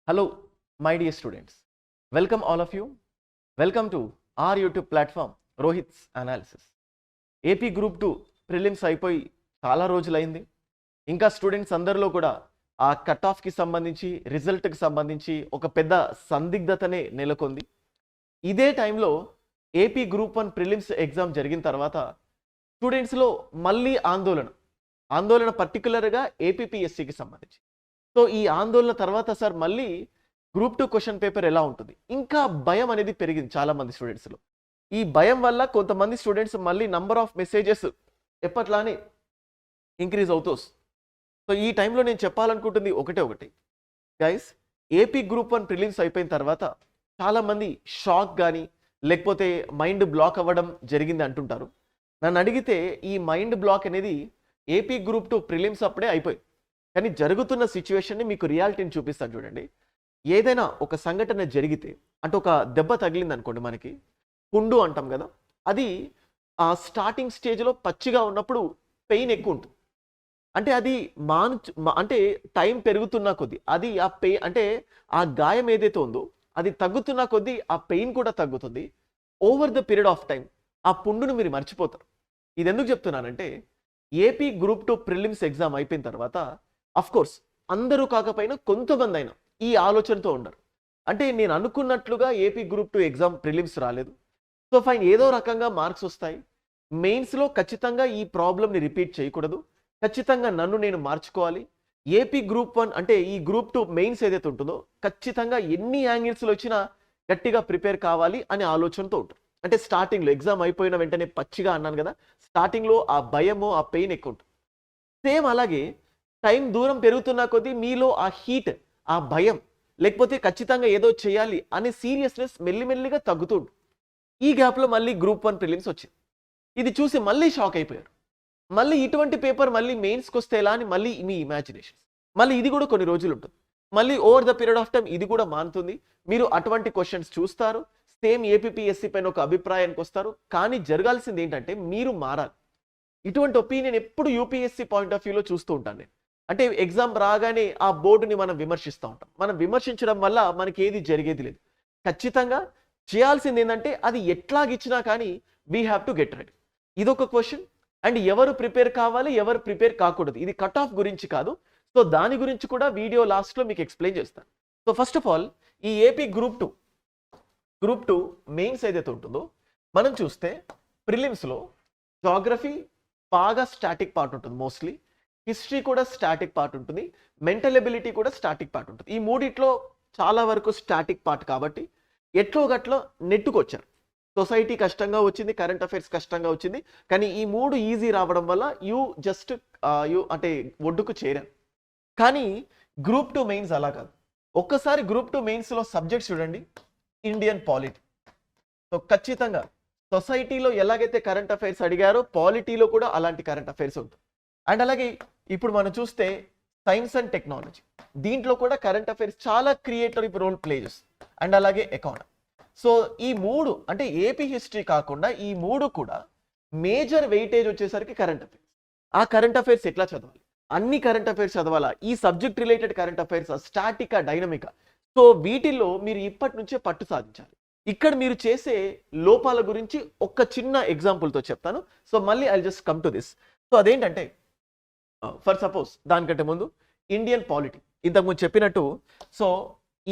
Hello, my dear students. Welcome all of you. Welcome to our YouTube platform, Rohit's Analysis. AP Group 2 prelims అయిపోయి చాలా రోజులైంది. ఇంకా students అందరిలో కూడా ఆ కట్ ఆఫ్కి సంబంధించి రిజల్ట్కి సంబంధించి ఒక పెద్ద సందిగ్ధతనే నెలకొంది. ఇదే టైంలో ఏపీ గ్రూప్ 1 ప్రిలిమ్స్ ఎగ్జామ్ జరిగిన తర్వాత స్టూడెంట్స్లో మళ్ళీ ఆందోళన పర్టికులర్గా ఏపీపీఎస్సికి సంబంధించి. సో ఈ ఆందోళన తర్వాత సార్ మళ్ళీ గ్రూప్ 2 క్వశ్చన్ పేపర్ ఎలా ఉంటుంది, ఇంకా భయం అనేది పెరిగింది చాలామంది స్టూడెంట్స్లో. ఈ భయం వల్ల కొంతమంది స్టూడెంట్స్ మళ్ళీ నంబర్ ఆఫ్ మెసేజెస్ ఎప్పట్లానే ఇంక్రీజ్ అవుతూ వస్తుంది. సో ఈ టైంలో నేను చెప్పాలనుకుంటుంది ఒకటి గైస్, ఏపీ గ్రూప్ 1 ప్రిలిమ్స్ అయిపోయిన తర్వాత చాలామంది షాక్ కానీ లేకపోతే మైండ్ బ్లాక్ అవ్వడం జరిగింది అంటుంటారు. నన్ను అడిగితే ఈ మైండ్ బ్లాక్ అనేది ఏపీ గ్రూప్ 2 ప్రిలిమ్స్ అప్పుడే అయిపోయింది. కానీ జరుగుతున్న సిచ్యువేషన్ని మీకు రియాలిటీని చూపిస్తాను చూడండి. ఏదైనా ఒక సంఘటన జరిగితే, అంటే ఒక దెబ్బ తగిలింది అనుకోండి, మనకి పుండు అంటాం కదా, అది ఆ స్టార్టింగ్ స్టేజ్లో పచ్చిగా ఉన్నప్పుడు పెయిన్ ఎక్కువ ఉంటుంది. అంటే అది అంటే టైం పెరుగుతున్న కొద్దీ అది ఆ అంటే ఆ గాయం ఏదైతే ఉందో అది తగ్గుతున్న కొద్దీ ఆ పెయిన్ కూడా తగ్గుతుంది. Over the period of time ఆ పుండును మీరు మర్చిపోతారు. ఇది ఎందుకు చెప్తున్నానంటే, ఏపీ గ్రూప్ 2 ప్రిలిమ్స్ ఎగ్జామ్ అయిపోయిన తర్వాత కోర్స్ అందరూ కాకపోయినా కొంతమంది అయినా ఈ ఆలోచనతో ఉండరు. అంటే నేను అనుకున్నట్లుగా ఏపీ గ్రూప్ 2 ఎగ్జామ్ ప్రిలిమ్స్ రాలేదు, సో ఫైన్ ఏదో రకంగా మార్క్స్ వస్తాయి, మెయిన్స్లో ఖచ్చితంగా ఈ ప్రాబ్లమ్ని రిపీట్ చేయకూడదు, ఖచ్చితంగా నన్ను నేను మార్చుకోవాలి, ఏపీ గ్రూప్ 1 అంటే ఈ గ్రూప్ 2 మెయిన్స్ ఏదైతే ఉంటుందో ఖచ్చితంగా ఎన్ని యాంగిల్స్లో వచ్చినా గట్టిగా ప్రిపేర్ కావాలి అనే ఆలోచనతో ఉంటారు. అంటే స్టార్టింగ్లో ఎగ్జామ్ అయిపోయిన వెంటనే పచ్చిగా అన్నాను కదా, స్టార్టింగ్లో ఆ భయము ఆ పెయిన్ ఎక్కువ ఉంటుంది. సేమ్ అలాగే టైం దూరం పెరుగుతున్న కొద్దీ మీలో ఆ హీట్, ఆ భయం, లేకపోతే ఖచ్చితంగా ఏదో చేయాలి అనే సీరియస్నెస్ మెల్లిమెల్లిగా తగ్గుతూ ఉంటుంది. ఈ గ్యాప్లో మళ్ళీ గ్రూప్ 1 ప్రిలిమ్స్ వచ్చింది. ఇది చూసి మళ్ళీ షాక్ అయిపోయారు. మళ్ళీ ఇటువంటి పేపర్ మళ్ళీ మెయిన్స్కి వస్తే ఎలా అని మళ్ళీ మీ ఇమాజినేషన్. మళ్ళీ ఇది కూడా కొన్ని రోజులు ఉంటుంది. మళ్ళీ over the period of time ఇది కూడా మారుతుంది. మీరు అటువంటి క్వశ్చన్స్ చూస్తారు, సేమ్ ఏపీపీఎస్సీ పైన ఒక అభిప్రాయానికి వస్తారు. కానీ జరగాల్సింది ఏంటంటే మీరు మారాలి. ఇటువంటి ఒపీనియన్ ఎప్పుడు యూపీఎస్సీ పాయింట్ ఆఫ్ వ్యూలో చూస్తూ ఉంటాను నేను. అంటే ఎగ్జామ్ రాగానే ఆ బోర్డుని మనం విమర్శిస్తూ ఉంటాం. మనం విమర్శించడం వల్ల మనకి ఏది జరిగేది లేదు. ఖచ్చితంగా చేయాల్సింది ఏంటంటే అది ఎట్లాగిచ్చినా కానీ we have to get ready. ఇదొక క్వశ్చన్. అండ్ ఎవరు ప్రిపేర్ కావాలి, ఎవరు ప్రిపేర్ కాకూడదు, ఇది కట్ ఆఫ్ గురించి కాదు. సో దాని గురించి కూడా వీడియో లాస్ట్లో మీకు ఎక్స్ప్లెయిన్ చేస్తాను. సో ఫస్ట్ ఆఫ్ ఆల్ ఈ ఏపీ గ్రూప్ 2 మెయిన్స్ ఏదైతే ఉంటుందో మనం చూస్తే ప్రిలిమ్స్లో జాగ్రఫీ బాగా స్టాటిక్ పార్ట్ ఉంటుంది, మోస్ట్లీ హిస్టరీ కూడా స్టాటిక్ పార్ట్ ఉంటుంది, మెంటల్ ఎబిలిటీ కూడా స్టాటిక్ పార్ట్ ఉంటుంది. ఈ మూడిట్లో చాలా వరకు స్టాటిక్ పార్ట్ కాబట్టి ఎట్లో గట్లో నెట్టుకొచ్చారు. సొసైటీ కష్టంగా వచ్చింది, కరెంట్ అఫైర్స్ కష్టంగా వచ్చింది, కానీ ఈ మూడు ఈజీ రావడం వల్ల యూ అంటే ఒడ్డుకు చేరారు. కానీ గ్రూప్ 2 మెయిన్స్ అలా కాదు. ఒక్కసారి గ్రూప్ 2 మెయిన్స్లో సబ్జెక్ట్స్ చూడండి, ఇండియన్ పాలిటీ. సో ఖచ్చితంగా సొసైటీలో ఎలాగైతే కరెంట్ అఫైర్స్ అడిగారో పాలిటీలో కూడా అలాంటి కరెంట్ అఫైర్స్ ఉంటుంది. అండ్ అలాగే ఇప్పుడు మనం చూస్తే సైన్స్ అండ్ టెక్నాలజీ, దీంట్లో కూడా కరెంట్ అఫైర్స్ చాలా క్రియేటివ్ రోల్ ప్లే చేస్తుంది. అండ్ అలాగే ఎకానమీ. సో ఈ మూడు అంటే ఏపీ హిస్టరీ కాకుండా ఈ మూడు కూడా మేజర్ వెయిటేజ్ వచ్చేసరికి కరెంట్ అఫైర్స్. ఆ కరెంట్ అఫైర్స్ ఎట్లా చదవాలి, అన్ని కరెంట్ అఫైర్స్ చదవాలా, ఈ సబ్జెక్ట్ రిలేటెడ్ కరెంట్ అఫైర్స్ స్టాటికా డైనమికా, సో వీటిల్లో మీరు ఇప్పటి నుంచే పట్టు సాధించాలి. ఇక్కడ మీరు చేసే లోపాల గురించి ఒక చిన్న ఎగ్జాంపుల్తో చెప్తాను. సో మళ్ళీ I just come to this. So అదేంటంటే, ఫర్ సపోజ్ దానికంటే ముందు ఇండియన్ పాలిటీ ఇంతకుముందు చెప్పినట్టు, సో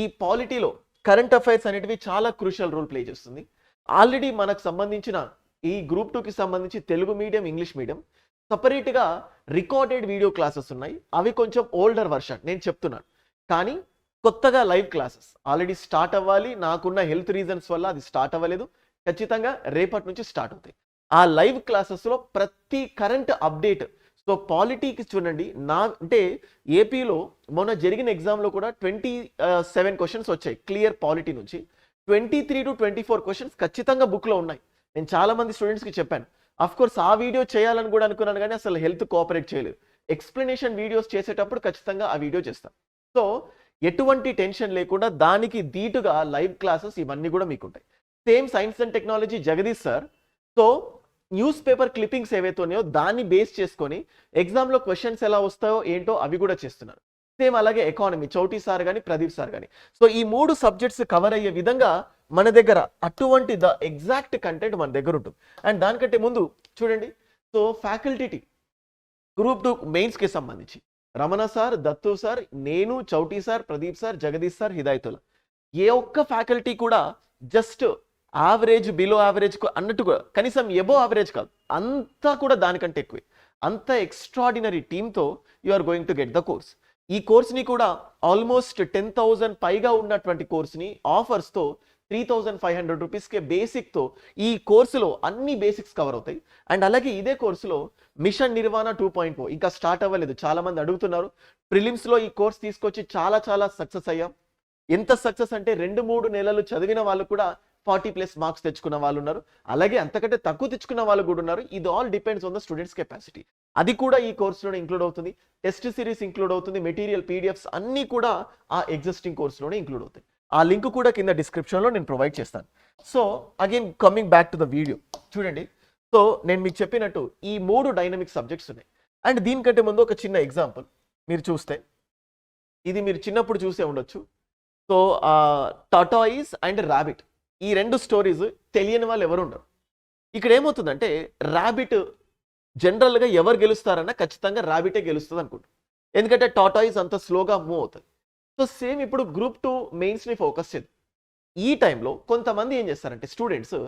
ఈ పాలిటీలో కరెంట్ అఫైర్స్ అనేటివి చాలా క్రూషియల్ రోల్ ప్లే చేస్తుంది. ఆల్రెడీ మనకు సంబంధించిన ఈ గ్రూప్ 2కి సంబంధించి తెలుగు మీడియం, ఇంగ్లీష్ మీడియం సపరేట్గా రికార్డెడ్ వీడియో క్లాసెస్ ఉన్నాయి. అవి కొంచెం ఓల్డర్ వర్షన్ నేను చెప్తున్నాను, కానీ కొత్తగా లైవ్ క్లాసెస్ ఆల్రెడీ స్టార్ట్ అవ్వాలి. నాకున్న హెల్త్ రీజన్స్ వల్ల అది స్టార్ట్ అవ్వలేదు. ఖచ్చితంగా రేపటి నుంచి స్టార్ట్ అవుతాయి. ఆ లైవ్ క్లాసెస్లో ప్రతి కరెంట్ అప్డేట్. సో పాలిటీకి చూడండి, అంటే ఏపీలో మొన్న జరిగిన ఎగ్జామ్లో కూడా 27 క్వశ్చన్స్ వచ్చాయి క్లియర్ పాలిటీ నుంచి. 23 to 24 క్వశ్చన్స్ ఖచ్చితంగా బుక్లో ఉన్నాయి. నేను చాలామంది స్టూడెంట్స్కి చెప్పాను. కోర్స్ ఆ వీడియో చేయాలని కూడా అనుకున్నాను, కానీ అసలు హెల్త్ కోఆపరేట్ చేయలేదు. ఎక్స్ప్లెనేషన్ వీడియోస్ చేసేటప్పుడు ఖచ్చితంగా ఆ వీడియో చేస్తాను. సో ఎటువంటి టెన్షన్ లేకుండా దానికి ధీటుగా లైవ్ క్లాసెస్ ఇవన్నీ కూడా మీకు ఉంటాయి. Same signs and technology Jagadish sir. So news paper clippings ఏవైతే ఉన్నాయో దాన్ని బేస్ చేసుకొని ఎగ్జామ్లో క్వశ్చన్స్ ఎలా వస్తాయో ఏంటో అవి కూడా చేస్తున్నారు. సేమ్ అలాగే ఎకానమీ చౌటి సార్ కానీ ప్రదీప్ సార్ కానీ. సో ఈ 3 సబ్జెక్ట్స్ కవర్ అయ్యే విధంగా మన దగ్గర అటువంటి ద ఎగ్జాక్ట్ కంటెంట్ మన దగ్గర ఉంటుంది. అండ్ దానికంటే ముందు చూడండి, సో ఫ్యాకల్టీ గ్రూప్ 2 మెయిన్స్కి సంబంధించి రమణ సార్, దత్తు సార్, నేను, Chouti sir, Pradeep sir, Jagadish sir, Hidayatullah, ఏ ఒక్క ఫ్యాకల్టీ కూడా జస్ట్ యావరేజ్ బిలో యావరేజ్ అన్నట్టు కూడా, కనీసం ఎబో యావరేజ్ కాదు, అంతా కూడా దానికంటే ఎక్కువే. అంత ఎక్స్ట్రాడినరీ టీమ్తో you are going to get the course. ఈ కోర్స్ని కూడా ఆల్మోస్ట్ 10,000 పైగా ఉన్నటువంటి కోర్స్ని ఆఫర్స్తో 3,500 రూపీస్కే బేసిక్తో ఈ కోర్సులో అన్ని బేసిక్స్ కవర్ అవుతాయి. అండ్ అలాగే ఇదే కోర్సులో మిషన్ నిర్వాణ 2.0 ఇంకా స్టార్ట్ అవ్వలేదు. చాలా మంది అడుగుతున్నారు. ప్రిలిమ్స్లో ఈ కోర్స్ తీసుకొచ్చి చాలా సక్సెస్ అయ్యాం. ఎంత సక్సెస్ అంటే 2-3 నెలలు చదివిన వాళ్ళు కూడా 40+ మార్క్స్ తెచ్చుకున్న వాళ్ళు ఉన్నారు. అలాగే అంతకంటే తక్కువ తెచ్చుకున్న వాళ్ళు కూడా ఉన్నారు. ఇది all depends on the students capacity. అది కూడా ఈ కోర్సులోనే ఇంక్లూడ్ అవుతుంది. టెస్ట్ సిరీస్ ఇంక్లూడ్ అవుతుంది. మెటీరియల్ పీడిఎఫ్స్ అన్నీ కూడా ఆ ఎగ్జిస్టింగ్ కోర్సులోనే ఇంక్లూడ్ అవుతాయి. ఆ లింక్ కూడా కింద డిస్క్రిప్షన్లో నేను ప్రొవైడ్ చేస్తాను. So again coming back to the video చూడండి. సో నేను మీకు చెప్పినట్టు ఈ 3 డైనమిక్ సబ్జెక్ట్స్ ఉన్నాయి. అండ్ దీనికంటే ముందు ఒక చిన్న ఎగ్జాంపుల్ మీరు చూస్తే, ఇది మీరు చిన్నప్పుడు చూసే ఉండొచ్చు. సో టాటాయిస్ అండ్ ర్యాబిట్, ఈ 2 స్టోరీస్ తెలియని వాళ్ళు ఎవరు ఉండరు. ఇక్కడ ఏమవుతుందంటే ర్యాబిట్ జనరల్గా ఎవరు గెలుస్తారన్నా ఖచ్చితంగా ర్యాబిటే గెలుస్తుంది అనుకుంటారు. ఎందుకంటే టాటాయిస్ అంత స్లోగా మూవ్ అవుతుంది. సో సేమ్ ఇప్పుడు గ్రూప్ 2 మెయిన్స్ని ఫోకస్ చేద్దాం. ఈ టైంలో కొంతమంది ఏం చేస్తారంటే students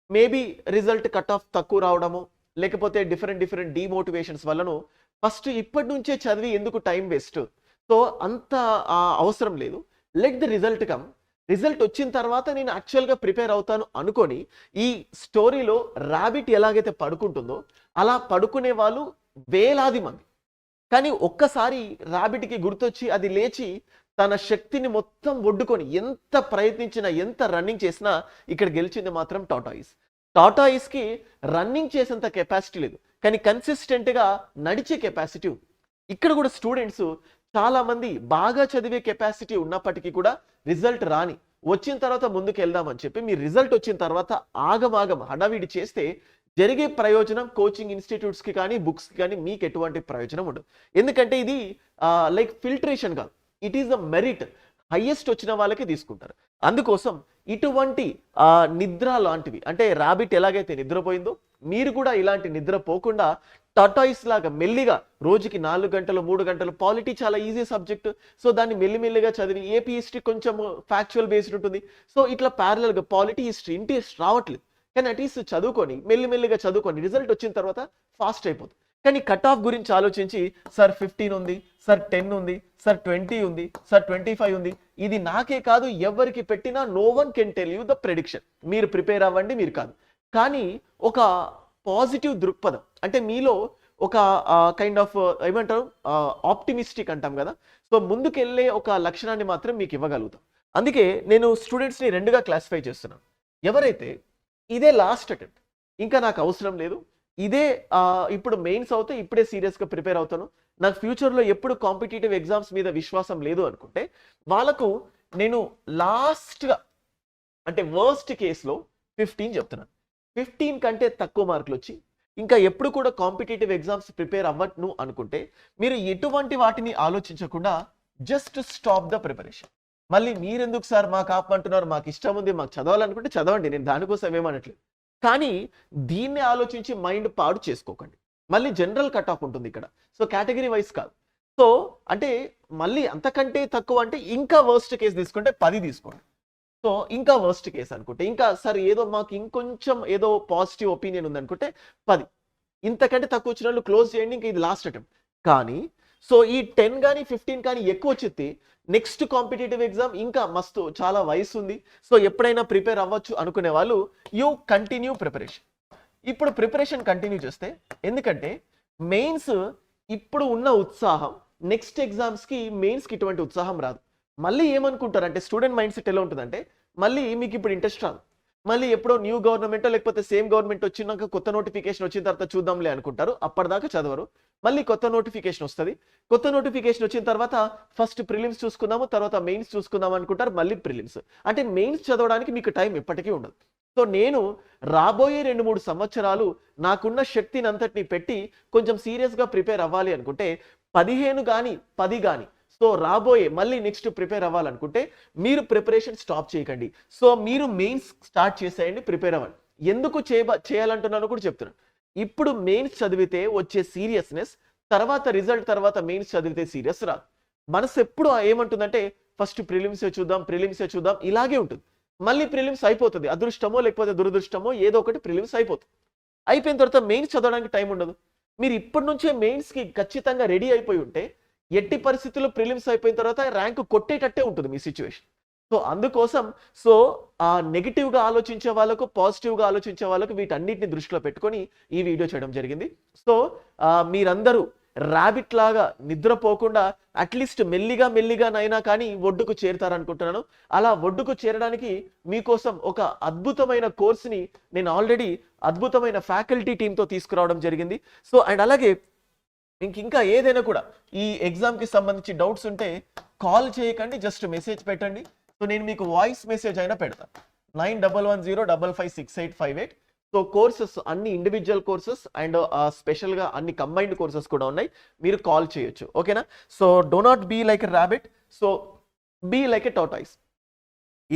maybe result cut off తక్కువ రావడము, లేకపోతే డిఫరెంట్ డిమోటివేషన్స్ వల్లను ఫస్ట్ ఇప్పటి నుంచే చదివి ఎందుకు టైం వేస్ట్, సో అంత అవసరం లేదు, let the result come, result వచ్చిన తర్వాత నేను యాక్చువల్గా ప్రిపేర్ అవుతాను అనుకొని ఈ స్టోరీలో ర్యాబిట్ ఎలాగైతే పడుకుంటుందో అలా పడుకునే వాళ్ళు వేలాది మంది. కానీ ఒక్కసారి ర్యాబిట్కి గుర్తొచ్చి అది లేచి తన శక్తిని మొత్తం ఒడ్డుకొని ఎంత ప్రయత్నించినా ఎంత రన్నింగ్ చేసినా ఇక్కడ గెలిచింది మాత్రం టాటాయిస్. టాటాయిస్కి రన్నింగ్ చేసేంత కెపాసిటీ లేదు, కానీ కన్సిస్టెంట్గా నడిచే కెపాసిటీ ఉంది. ఇక్కడ కూడా స్టూడెంట్స్ చాలామంది బాగా చదివే కెపాసిటీ ఉన్నప్పటికీ కూడా రిజల్ట్ రాని, వచ్చిన తర్వాత ముందుకు వెళ్దామని చెప్పి మీ రిజల్ట్ వచ్చిన తర్వాత ఆగమాగం హడావిడి చేస్తే జరిగే ప్రయోజనం కోచింగ్ ఇన్స్టిట్యూట్స్కి కానీ బుక్స్కి కానీ మీకు ఎటువంటి ప్రయోజనం ఉండదు. ఎందుకంటే ఇది లైక్ ఫిల్టరేషన్ కాదు, it is the merit, highest వచ్చిన వాళ్ళకే తీసుకుంటారు. అందుకోసం ఇటువంటి నిద్ర లాంటివి, అంటే ర్యాబిట్ ఎలాగైతే నిద్రపోయిందో మీరు కూడా ఇలాంటి నిద్ర పోకుండా టాటాయిస్ లాగా మెల్లిగా రోజుకి 4 గంటలు 3 గంటలు, పాలిటీ చాలా ఈజీ సబ్జెక్ట్, సో దాన్ని మెల్లిమెల్లిగా చదివి, ఏపీ హిస్టరీ కొంచెం ఫ్యాక్చువల్ బేస్డ్ ఉంటుంది, సో ఇట్లా ప్యారలల్గా పాలిటీ హిస్టరీ ఇంట్రెస్ట్ రావట్లేదు, కానీ అట్లీస్ట్ చదువుకొని మెల్లిమెల్లిగా చదువుకొని రిజల్ట్ వచ్చిన తర్వాత ఫాస్ట్ అయిపోతుంది. కానీ కట్ ఆఫ్ గురించి ఆలోచించి సార్ 15 ఉంది, సార్ 10 ఉంది, సార్ 20 ఉంది, సార్ 25 ఉంది, ఇది నాకే కాదు ఎవరికి పెట్టినా no one can tell you the prediction. మీరు ప్రిపేర్ అవ్వండి, మీరు కాదు. కానీ ఒక పాజిటివ్ దృక్పథం, అంటే మీలో ఒక కైండ్ ఆఫ్ ఏమంటారు ఆప్టిమిస్టిక్ అంటాం కదా, సో ముందుకెళ్ళే ఒక లక్షణాన్ని మాత్రం మీకు ఇవ్వగలుగుతాం. అందుకే నేను స్టూడెంట్స్ని 2గా క్లాసిఫై చేస్తున్నాను. ఎవరైతే ఇదే లాస్ట్ అటెంప్ట్, ఇంకా నాకు అవసరం లేదు, ఇదే ఇప్పుడు మెయిన్స్ అవుతే ఇప్పుడే సీరియస్గా ప్రిపేర్ అవుతాను, నాకు ఫ్యూచర్లో ఎప్పుడు కాంపిటేటివ్ ఎగ్జామ్స్ మీద విశ్వాసం లేదు అనుకుంటే వాళ్ళకు నేను లాస్ట్గా, అంటే వర్స్ట్ కేసులో 15 చెప్తున్నాను. 15 కంటే తక్కువ మార్కులు వచ్చి ఇంకా ఎప్పుడు కూడా కాంపిటేటివ్ ఎగ్జామ్స్ ప్రిపేర్ అవ్వను అనుకుంటే మీరు ఎటువంటి వాటిని ఆలోచించకుండా జస్ట్ స్టాప్ ద ప్రిపరేషన్. మళ్ళీ మీరెందుకు సార్ మాకు ఆపమంటున్నారు, మాకు ఇష్టం ఉంది, మాకు చదవాలనుకుంటే చదవండి, నేను దానికోసం ఏమనట్లేదు. కానీ దీన్ని ఆలోచించి మైండ్ పాడు చేసుకోకండి. మళ్ళీ జనరల్ కట్ ఆఫ్ ఉంటుంది ఇక్కడ, సో కేటగిరీ వైజ్ కాదు. సో అంటే మళ్ళీ అంతకంటే తక్కువ అంటే ఇంకా వర్స్ట్ కేసు తీసుకుంటే 10 తీసుకోండి. సో ఇంకా వర్స్ట్ కేసు అనుకుంటే, ఇంకా సార్ ఏదో మాకు ఇంకొంచెం ఏదో పాజిటివ్ ఒపీనియన్ ఉందనుకుంటే 10, ఇంతకంటే తక్కువ వచ్చిన వాళ్ళు క్లోజ్ చేయండి, ఇంకా ఇది లాస్ట్ అటెంప్ట్. కానీ సో ఈ 10 కానీ 15 కానీ ఎక్కువ వచ్చేది నెక్స్ట్ కాంపిటేటివ్ ఎగ్జామ్ ఇంకా మస్తు చాలా వయసు ఉంది, సో ఎప్పుడైనా ప్రిపేర్ అవ్వచ్చు అనుకునే వాళ్ళు యూ కంటిన్యూ ప్రిపరేషన్. ఇప్పుడు ప్రిపరేషన్ కంటిన్యూ చేస్తే, ఎందుకంటే మెయిన్స్ ఇప్పుడు ఉన్న ఉత్సాహం నెక్స్ట్ ఎగ్జామ్స్కి మెయిన్స్కి ఇటువంటి ఉత్సాహం రాదు. మళ్ళీ ఏమనుకుంటారంటే స్టూడెంట్ మైండ్ సెట్ ఎలా ఉంటుందంటే మళ్ళీ మీకు ఇప్పుడు ఇంట్రెస్ట్ రాదు, మళ్ళీ ఎప్పుడో న్యూ గవర్నమెంటో లేకపోతే సేమ్ గవర్నమెంట్ వచ్చినాక కొత్త నోటిఫికేషన్ వచ్చిన తర్వాత చూద్దాంలే అనుకుంటారు, అప్పటిదాకా చదవరు. మళ్ళీ కొత్త నోటిఫికేషన్ వస్తుంది, కొత్త నోటిఫికేషన్ వచ్చిన తర్వాత ఫస్ట్ ప్రిలిమ్స్ చూసుకుందాము, తర్వాత మెయిన్స్ చూసుకుందాం అనుకుంటారు, మళ్ళీ ప్రిలిమ్స్. అంటే మెయిన్స్ చదవడానికి మీకు టైం ఎప్పటికీ ఉండదు. సో నేను రాబోయే 2-3 సంవత్సరాలు నాకున్న శక్తిని అంతటిని పెట్టి కొంచెం సీరియస్గా ప్రిపేర్ అవ్వాలి అనుకుంటే 15 కానీ 10 కానీ సో రాబోయే మళ్ళీ నెక్స్ట్ ప్రిపేర్ అవ్వాలనుకుంటే మీరు ప్రిపరేషన్ స్టాప్ చేయకండి. సో మీరు మెయిన్స్ స్టార్ట్ చేసేయండి, ప్రిపేర్ అవ్వండి. ఎందుకు చేయాలంటున్నాను కూడా చెప్తున్నాను. ఇప్పుడు మెయిన్స్ చదివితే వచ్చే సీరియస్నెస్ తర్వాత రిజల్ట్ తర్వాత మెయిన్స్ చదివితే సీరియస్ రాదు. మనసు ఎప్పుడు ఏమంటుందంటే ఫస్ట్ ప్రిలిమ్సే చూద్దాం ఇలాగే ఉంటుంది. మళ్ళీ ప్రిలిమ్స్ అయిపోతుంది, అదృష్టమో లేకపోతే దురదృష్టమో ఏదో ఒకటి ప్రిలిమ్స్ అయిపోతుంది. అయిపోయిన తర్వాత మెయిన్స్ చదవడానికి టైం ఉండదు. మీరు ఇప్పటి నుంచే మెయిన్స్కి ఖచ్చితంగా రెడీ అయిపోయి ఉంటే ఎట్టి పరిస్థితుల్లో ప్రిలిమ్స్ అయిపోయిన తర్వాత ర్యాంక్ కొట్టేటట్టే ఉంటుంది మీ సిచ్యువేషన్. సో అందుకోసం నెగిటివ్గా ఆలోచించే వాళ్ళకు పాజిటివ్గా ఆలోచించే వాళ్ళకు వీటన్నిటిని దృష్టిలో పెట్టుకొని ఈ వీడియో చేయడం జరిగింది. సో మీరందరూ ర్యాబిట్ లాగా నిద్రపోకుండా అట్లీస్ట్ మెల్లిగానైనా కానీ ఒడ్డుకు చేరుతారనుకుంటున్నాను. అలా ఒడ్డుకు చేరడానికి మీకోసం ఒక అద్భుతమైన కోర్స్ని నేను ఆల్రెడీ అద్భుతమైన ఫ్యాకల్టీ టీంతో తీసుకురావడం జరిగింది. సో అండ్ అలాగే ఇంకా ఏదైనా కూడా ఈ ఎగ్జామ్కి సంబంధించి డౌట్స్ ఉంటే కాల్ చేయకండి, జస్ట్ మెసేజ్ పెట్టండి. సో నేను మీకు వాయిస్ మెసేజ్ అయినా పెడతాను 9110556858. సో కోర్సెస్ అన్ని ఇండివిజువల్ కోర్సెస్ అండ్ స్పెషల్గా అన్ని కంబైన్డ్ కోర్సెస్ కూడా ఉన్నాయి, మీరు కాల్ చేయొచ్చు. ఓకేనా? So do not be like a rabbit, so be like a tortoise.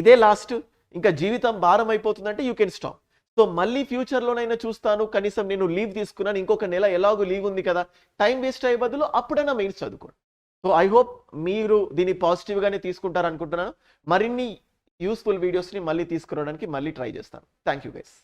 ఇదే లాస్ట్, ఇంకా జీవితం భారం అయిపోతుందంటే యూ కెన్ స్టాప్. సో మళ్ళీ ఫ్యూచర్లోనైనా చూస్తాను, కనీసం నేను లీవ్ తీసుకున్నాను, ఇంకొక నెల ఎలాగో లీవ్ ఉంది కదా, టైం వేస్ట్ అయ్యే బదులు అప్పుడైనా మెయిన్స్ చదువుకోండి. సో ఐ హోప్ మీరు దీన్ని పాజిటివ్గానే తీసుకుంటారనుకుంటున్నాను. మరిన్ని యూస్ఫుల్ వీడియోస్ని మళ్ళీ తీసుకురావడానికి మళ్ళీ ట్రై చేస్తాను. Thank you guys.